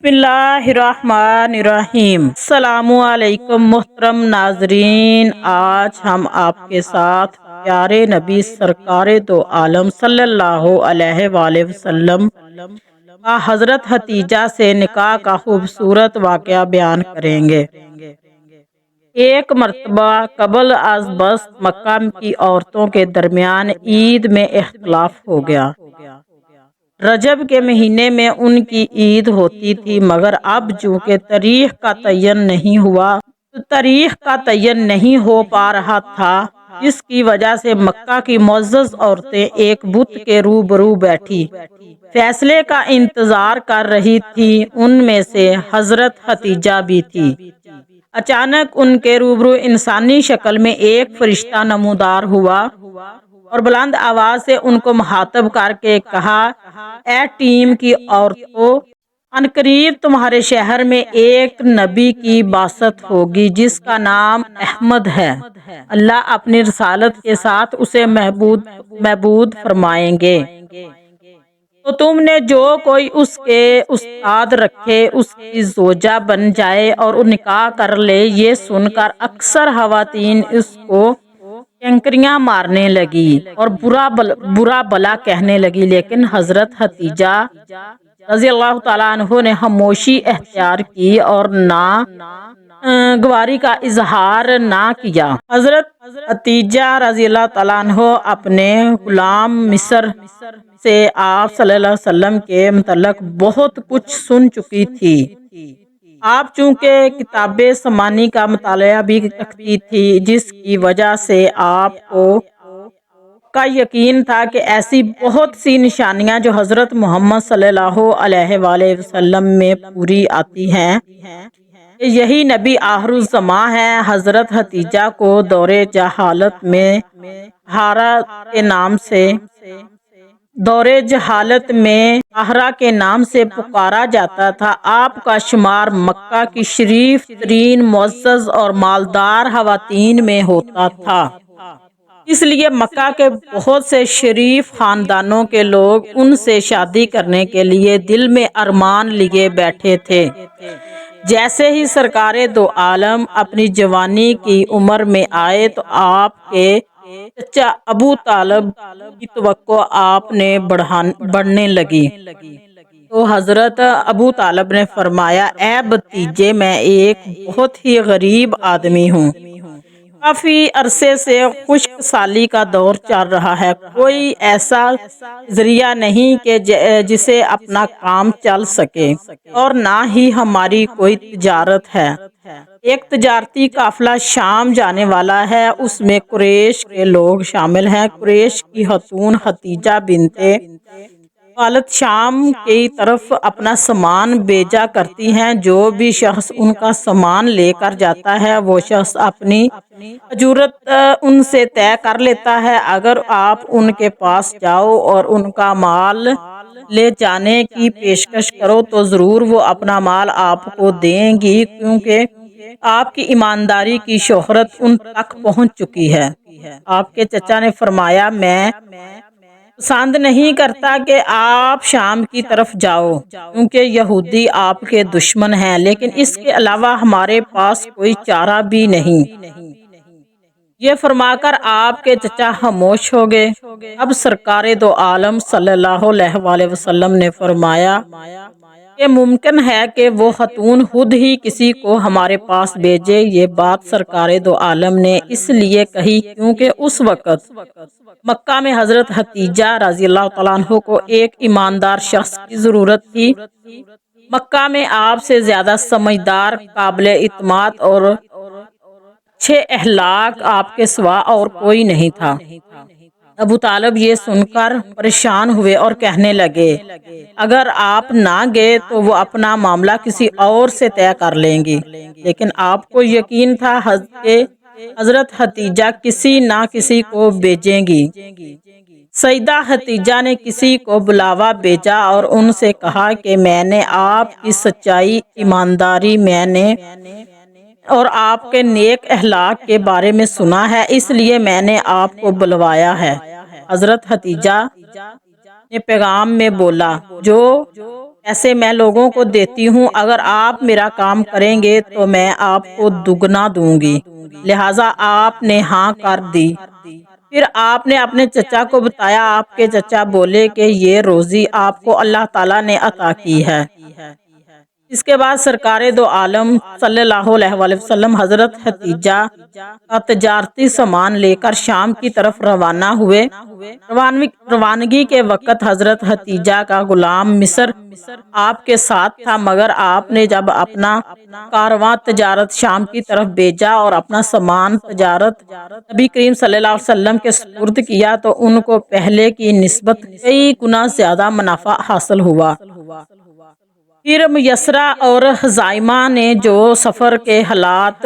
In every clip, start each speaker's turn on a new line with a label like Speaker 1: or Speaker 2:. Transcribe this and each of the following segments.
Speaker 1: بسم اللہ الرحمن الرحیم۔ السلام علیکم محترم ناظرین، آج ہم آپ کے ساتھ پیارے نبی سرکار دو عالم صلی اللہ علیہ وآلہ وسلم کا حضرت حتیجہ سے نکاح کا خوبصورت واقعہ بیان کریں گے۔ ایک مرتبہ قبل از بست مکہ کی عورتوں کے درمیان عید میں اختلاف ہو گیا۔ رجب کے مہینے میں ان کی عید ہوتی تھی، مگر اب چونکہ تاریخ کا تعین نہیں ہوا تو تاریخ کا تعین نہیں ہو پا رہا تھا، جس کی وجہ سے مکہ کی معزز عورتیں ایک بت کے روبرو بیٹھی فیصلے کا انتظار کر رہی تھیں۔ ان میں سے حضرت حتیجہ بھی تھی۔ اچانک ان کے روبرو انسانی شکل میں ایک فرشتہ نمودار ہوا اور بلند آواز سے ان کو مخاطب کر کے کہا، اے ٹیم کی عورتوں، عنقریب تمہارے شہر میں ایک نبی کی بعثت ہوگی جس کا نام احمد ہے۔ اللہ اپنی رسالت کے ساتھ اسے محبوب فرمائیں گے۔ تو تم نے جو کوئی اس کے استاد رکھے اس کی زوجہ بن جائے اور نکاح کر لے۔ یہ سن کر اکثر خواتین اس کو کینکریاں مارنے لگی اور برا بلا کہنے لگی، لیکن حضرت حتیجہ رضی اللہ تعالیٰ عنہ نے خاموشی اختیار کی اور ناگواری کا اظہار نہ کیا۔ حضرت حتیجہ رضی اللہ تعالیٰ عنہ اپنے غلام مصر سے آپ صلی اللہ علیہ وسلم کے متعلق بہت کچھ سن چکی تھی۔ آپ چونکہ کتاب سمانی کا مطالعہ بھی رکھتی تھی، جس کی وجہ سے آپ کو کا یقین تھا کہ ایسی بہت سی نشانیاں جو حضرت محمد صلی اللہ علیہ وآلہ وسلم میں پوری آتی ہیں کہ یہی نبی آخر الزماں ہے۔ حضرت حتیجہ کو دور جہالت میں طاہرہ کے نام سے پکارا جاتا تھا۔ آپ کا شمار مکہ کی شریف ترین، معزز اور مالدار خواتین میں ہوتا تھا، اس لیے مکہ کے بہت سے شریف خاندانوں کے لوگ ان سے شادی کرنے کے لیے دل میں ارمان لیے بیٹھے تھے۔ جیسے ہی سرکار دو عالم اپنی جوانی کی عمر میں آئے تو آپ کے چچا ابو طالب کی توقع آپ نے بڑھنے لگی۔ تو حضرت ابو طالب نے فرمایا، اے بھتیجے، میں ایک بہت ہی غریب آدمی ہوں۔ کافی عرصے سے خشک سالی کا دور چل رہا ہے۔ کوئی ایسا ذریعہ نہیں کہ جسے اپنا کام چل سکے، اور نہ ہی ہماری کوئی تجارت ہے۔ ایک تجارتی قافلہ شام جانے والا ہے، اس میں قریش کے لوگ شامل ہیں۔ قریش کی خاتون حتیجہ بنت خویلد شام کی طرف اپنا سامان بھیجا کرتی ہیں۔ جو بھی شخص ان کا سامان لے کر جاتا ہے وہ شخص اپنی اجرت ان سے طے کر لیتا ہے۔ اگر آپ ان کے پاس جاؤ اور ان کا مال لے جانے کی پیشکش کرو تو ضرور وہ اپنا مال آپ کو دیں گی، کیونکہ آپ کی ایمانداری کی شہرت ان تک پہنچ چکی ہے۔ آپ کے چچا نے فرمایا، میں پسند نہیں کرتا کہ آپ شام کی طرف جاؤ، کیونکہ یہودی آپ کے دشمن ہیں، لیکن اس کے علاوہ ہمارے پاس کوئی چارہ بھی نہیں۔ یہ فرما کر آپ کے چچا خاموش ہو گئے۔ اب سرکار دو عالم صلی اللہ علیہ وآلہ وسلم نے فرمایا کہ ممکن ہے کہ وہ خاتون خود ہی کسی کو ہمارے پاس بھیجے۔ یہ بات سرکار دو عالم نے اس لیے کہی کیونکہ اس وقت مکہ میں حضرت حتیجہ رضی اللہ تعالیٰ عنہ کو ایک ایماندار شخص کی ضرورت تھی۔ مکہ میں آپ سے زیادہ سمجھدار، قابل اعتماد اور اچھے اخلاق آپ کے سوا اور کوئی نہیں تھا۔ ابو طالب یہ سن کر پریشان ہوئے اور کہنے لگے، اگر آپ نہ گئے تو وہ اپنا معاملہ کسی اور سے طے کر لیں گی۔ لیکن آپ کو یقین تھا کہ حضرت حتیجہ کسی نہ کسی کو بھیجیں گی۔ سیدہ حتیجہ نے کسی کو بلاوا بھیجا اور ان سے کہا کہ میں نے آپ کی سچائی، ایمانداری اور آپ کے نیک اخلاق کے بارے میں سنا ہے، اس لیے میں نے آپ کو بلوایا ہے۔ حضرت حتیجہ نے پیغام میں بولا، جو ایسے میں لوگوں کو دیتی ہوں، اگر آپ میرا کام کریں گے تو میں آپ کو دگنا دوں گی۔ لہٰذا آپ نے ہاں کر دی۔ پھر آپ نے اپنے چچا کو بتایا۔ آپ کے چچا بولے کہ یہ روزی آپ کو اللہ تعالیٰ نے عطا کی ہے۔ اس کے بعد سرکار دو عالم صلی اللہ علیہ وآلہ وسلم حضرت ختیجہ کا تجارتی سامان لے کر شام کی طرف روانہ ہوئے۔ روانگی کے وقت حضرت ختیجہ کا غلام مصر آپ کے ساتھ تھا، مگر آپ نے جب اپنا کارواں تجارت شام کی طرف بھیجا اور اپنا سامان تجارت نبی کریم صلی اللہ علیہ وسلم کے سپرد کیا تو ان کو پہلے کی نسبت کئی گنا زیادہ منافع حاصل ہوا۔ پھر میسرہ اور حذائمہ نے جو سفر کے حالات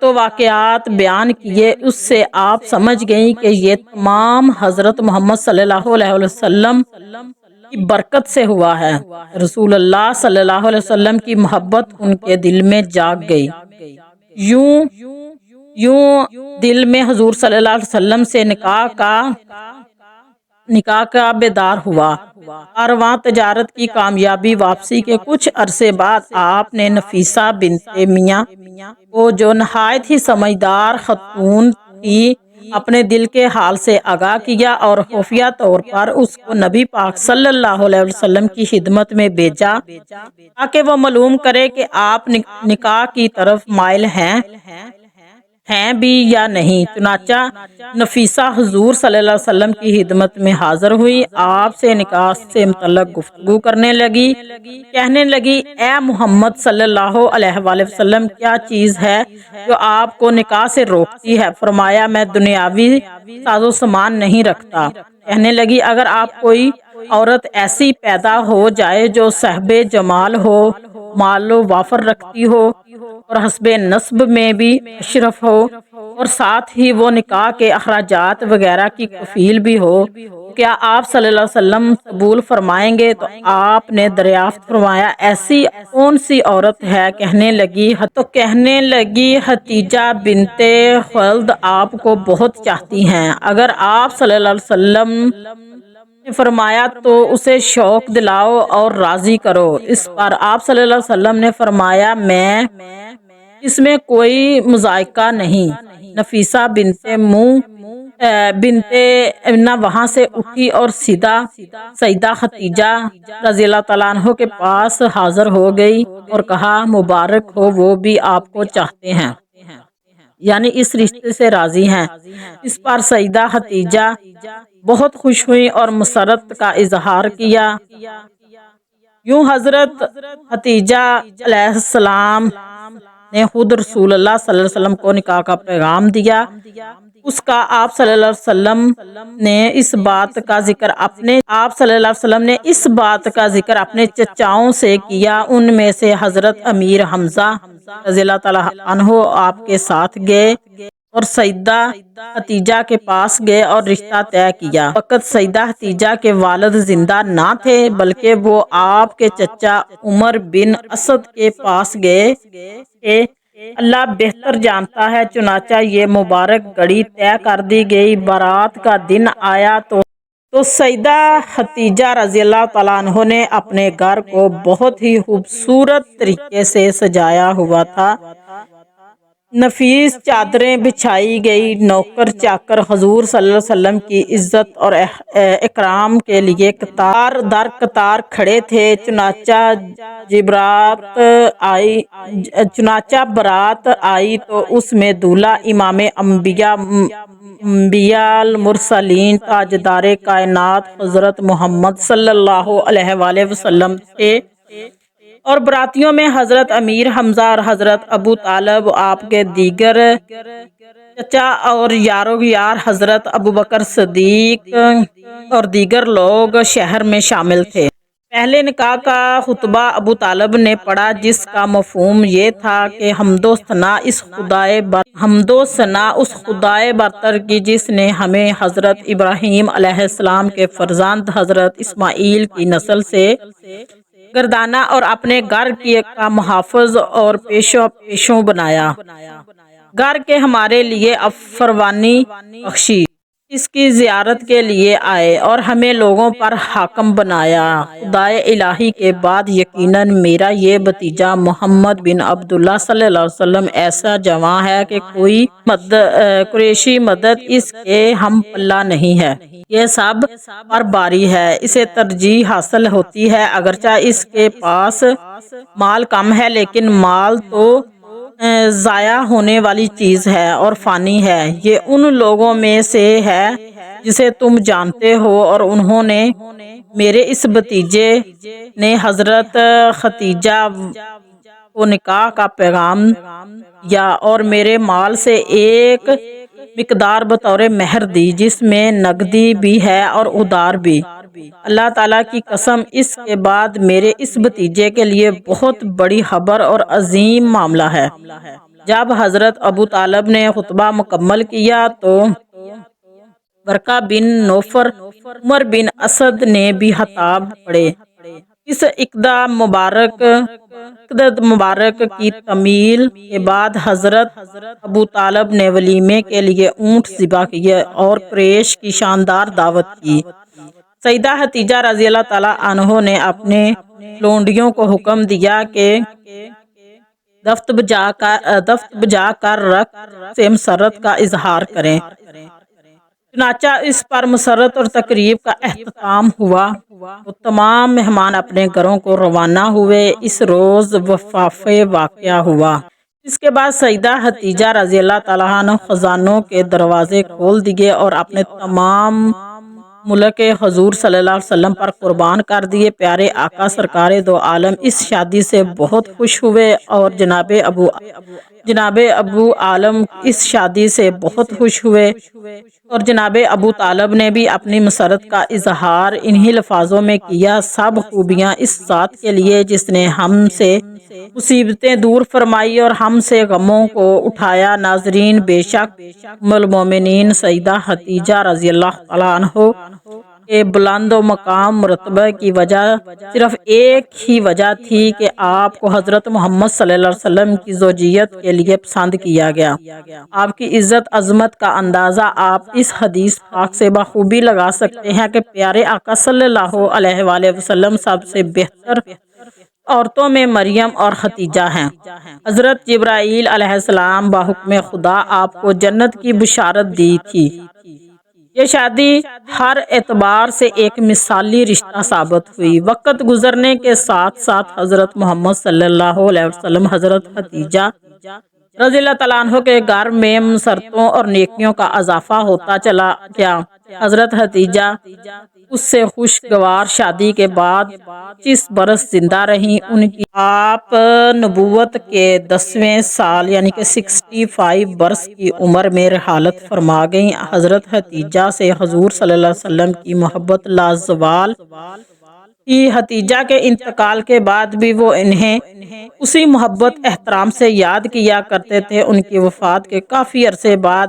Speaker 1: و واقعات بیان کیے، اس سے آپ سمجھ گئیں کہ یہ تمام حضرت محمد صلی اللہ علیہ وسلم کی برکت سے ہوا ہے۔ رسول اللہ صلی اللہ علیہ وسلم کی محبت ان کے دل میں جاگ گئی۔ یوں دل میں حضور صلی اللہ علیہ وسلم سے نکاح کا بیدار ہوا۔ کارواں تجارت کی کامیابی واپسی کے کچھ عرصے بعد آپ نے نفیسہ بنت میاں کو، جو نہایت ہی سمجھدار خاتون تھی، اپنے دل کے حال سے آگاہ کیا اور خفیہ طور پر اس کو نبی پاک صلی اللہ علیہ وسلم کی خدمت میں بھیجا تاکہ وہ معلوم کرے کہ آپ نکاح کی طرف مائل ہیں بھی یا نہیں۔ چنانچہ نفیسہ حضور صلی اللہ علیہ وسلم کی خدمت میں حاضر ہوئی۔ آپ سے نکاح سے متعلق گفتگو کرنے لگی، کہنے لگی، اے محمد صلی اللہ علیہ وآلہ وسلم، کیا چیز ہے جو آپ کو نکاح سے روکتی ہے؟ فرمایا، میں دنیاوی ساز و سامان نہیں رکھتا۔ کہنے لگی، اگر آپ کوئی عورت ایسی پیدا ہو جائے جو صاحب جمال ہو، مال و وافر رکھتی ہو اور حسب نسب میں بھی اشرف ہو، اور ساتھ ہی وہ نکاح کے اخراجات وغیرہ کی کفیل بھی ہو، کیا آپ صلی اللہ علیہ وسلم قبول فرمائیں گے؟ تو آپ نے دریافت فرمایا، ایسی کون سی عورت ہے؟ کہنے لگی ختیجہ بنت خویلد آپ کو بہت چاہتی ہیں۔ اگر آپ صلی اللہ علیہ وسلم نے فرمایا تو اسے شوق دلاؤ اور راضی کرو۔ اس پر آپ صلی اللہ علیہ وسلم نے فرمایا، میں اس میں کوئی مذائقہ نہیں۔ نفیسہ بنت امنا وہاں سے اٹھی اور سیدھا سیدہ ختیجہ رضی اللہ تعالیٰ عنہ کے پاس حاضر ہو گئی اور کہا، مبارک ہو، وہ بھی آپ کو چاہتے ہیں، یعنی اس رشتے سے راضی ہیں۔ اس پر سیدہ ختیجہ بہت خوش ہوئی اور مسرت کا اظہار کیا۔ یوں حضرت ختیجہ علیہ السلام نے خود رسول اللہ صلی اللہ علیہ وسلم کو نکاح کا پیغام دیا۔ اس کا آپ صلی اللہ علیہ وسلم نے اس بات کا ذکر اپنے چچاؤں سے کیا۔ ان میں سے حضرت امیر حمزہ رضی اللہ تعالیٰ عنہ آپ کے ساتھ گئے اور سیدہ ختیجہ کے پاس گئے اور رشتہ طے کیا۔ وقت سیدہ ختیجہ کے والد زندہ نہ تھے، بلکہ وہ آپ کے چچا عمر بن اسد کے پاس گئے کہ اللہ بہتر جانتا ہے۔ چنانچہ یہ مبارک گھڑی طے کر دی گئی۔ بارات کا دن آیا تو سیدہ ختیجہ رضی اللہ تعالیٰ عنہ نے اپنے گھر کو بہت ہی خوبصورت طریقے سے سجایا ہوا تھا۔ نفیس چادریں بچھائی گئی، نوکر چاکر حضور صلی اللہ علیہ وسلم کی عزت اور اکرام کے لیے قطار در قطار کھڑے تھے۔ چنانچہ برات آئی تو اس میں دولہا امام انبیاء المرسلین تاجدار کائنات حضرت محمد صلی اللہ علیہ وآلہ وسلم تھے، اور براتیوں میں حضرت امیر حمزہ اور حضرت ابو طالب، آپ کے دیگر چچا اور یارو یار حضرت ابوبکر صدیق اور دیگر لوگ شہر میں شامل تھے۔ پہلے نکاح کا خطبہ ابو طالب نے پڑھا، جس کا مفہوم یہ تھا کہ حمد و ثنا اس خدائے برتر کی جس نے ہمیں حضرت ابراہیم علیہ السلام کے فرزند حضرت اسماعیل کی نسل سے گردانا اور اپنے گھر کا محافظ اور پیشوں بنایا، گھر کے ہمارے لیے فروانی بخشی۔ اس کی زیارت کے لیے آئے اور ہمیں لوگوں پر حاکم بنایا۔ خدائے الہی کے بعد یقیناً میرا یہ بھتیجا محمد بن عبداللہ صلی اللہ علیہ وسلم ایسا جواں ہے کہ کوئی قریشی مدد اس کے ہم پلہ نہیں ہے۔ یہ سب پر باری ہے، اسے ترجیح حاصل ہوتی ہے، اگرچہ اس کے پاس مال کم ہے لیکن مال تو ضائع ہونے والی چیز ہے اور فانی ہے۔ یہ ان لوگوں میں سے ہے جسے تم جانتے ہو، اور انہوں نے میرے اس بھتیجے نے حضرت ختیجہ کو نکاح کا پیغام دیا اور میرے مال سے ایک مقدار بطور مہر دی، جس میں نقدی بھی ہے اور ادار بھی۔ اللہ تعالیٰ کی قسم، اس کے بعد میرے اس بھتیجے کے لیے بہت بڑی خبر اور عظیم معاملہ ہے۔ جب حضرت ابو طالب نے خطبہ مکمل کیا تو ورقہ بن نوفل، عمر بن اسد نے بھی خطاب پڑھے۔ اس عقد مبارک کی تکمیل کے بعد حضرت ابو طالب نے ولیمے کے لیے اونٹ ذبح کیے اور قریش کی شاندار دعوت کی۔ سیدہ ختیجہ رضی اللہ تعالیٰ عنہ نے اپنے لونڈیوں کو حکم دیا کہ دفت بجا کر رقص سے مسرت کا اظہار کریں۔ چنانچہ اس پر مسرت اور تقریب کا اختتام ہوا تو تمام مہمان اپنے گھروں کو روانہ ہوئے۔ اس روز وفاف واقعہ ہوا۔ اس کے بعد سیدہ ختیجہ رضی اللہ تعالیٰ عنہ خزانوں کے دروازے کھول دیے اور اپنے تمام ملک حضور صلی اللہ علیہ وسلم پر قربان کر دیے۔ پیارے آقا سرکار دو عالم اس شادی سے بہت خوش ہوئے اور جناب ابو عالم اس شادی سے بہت خوش ہوئے، اور جناب ابو طالب نے بھی اپنی مسرت کا اظہار انہی الفاظوں میں کیا: سب خوبیاں اس ذات کے لیے جس نے ہم سے مصیبتیں دور فرمائی اور ہم سے غموں کو اٹھایا۔ ناظرین، بے شک ام المومنین سیدہ ختیجہ رضی اللہ تعالیٰ عنہ کے بلند و مقام مرتبہ کی وجہ صرف ایک ہی وجہ تھی کہ آپ کو حضرت محمد صلی اللہ علیہ وسلم کی زوجیت کے لیے پسند کیا گیا۔ آپ کی عزت عظمت کا اندازہ آپ اس حدیث پاک سے بخوبی لگا سکتے ہیں کہ پیارے آقا صلی اللہ علیہ وآلہ وسلم سب سے بہتر عورتوں میں مریم اور ختیجہ ہیں۔ حضرت جبرائیل علیہ السلام بحکم خدا آپ کو جنت کی بشارت دی تھی۔ یہ شادی ہر اعتبار سے ایک مثالی رشتہ ثابت ہوئی۔ وقت گزرنے کے ساتھ ساتھ حضرت محمد صلی اللہ علیہ وسلم حضرت ختیجہ رضی اللہ تعالیٰ عنہ کے گھر میں مسرتوں اور نیکیوں کا اضافہ ہوتا چلا گیا۔ حضرت ختیجہ اس سے خوشگوار شادی کے بعد 25 برس زندہ رہیں۔ ان کی آپ نبوت کے 10ویں سال یعنی کہ 65 برس کی عمر میں رحالت فرما گئیں۔ حضرت ختیجہ سے حضور صلی اللہ علیہ وسلم کی محبت لازوال تھی۔ ختیجہ کے انتقال کے بعد بھی وہ انہیں اسی محبت احترام سے یاد کیا کرتے تھے۔ ان کی وفات کے کافی عرصے بعد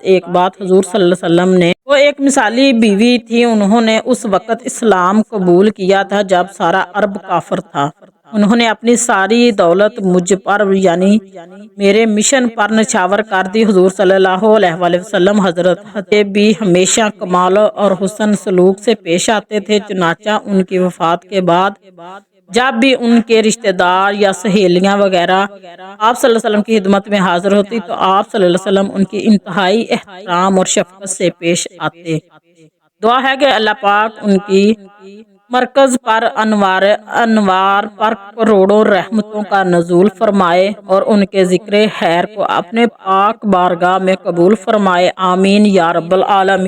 Speaker 1: ایک بات حضور صلی اللہ علیہ وسلم نے، وہ ایک مثالی بیوی تھی، انہوں نے اس وقت اسلام قبول کیا تھا جب سارا عرب کافر تھا۔ انہوں نے اپنی ساری دولت مجھ پر یعنی میرے مشن پر نچھاور کر دی۔ حضور صلی اللہ علیہ وآلہ وسلم حضرت ختیجہ بھی ہمیشہ کمال اور حسن سلوک سے پیش آتے تھے، چنانچہ ان کی وفات کے بعد جب بھی ان کے رشتہ دار یا سہیلیاں وغیرہ آپ صلی اللہ علیہ وسلم کی خدمت میں حاضر ہوتی تو آپ صلی اللہ علیہ وسلم ان کی انتہائی احترام اور شفقت سے پیش آتے۔ دعا ہے کہ اللہ پاک ان کی مرکز پر انوار پر کروڑوں رحمتوں کا نزول فرمائے اور ان کے ذکر خیر کو اپنے پاک بارگاہ میں قبول فرمائے۔ آمین یا رب العالمین۔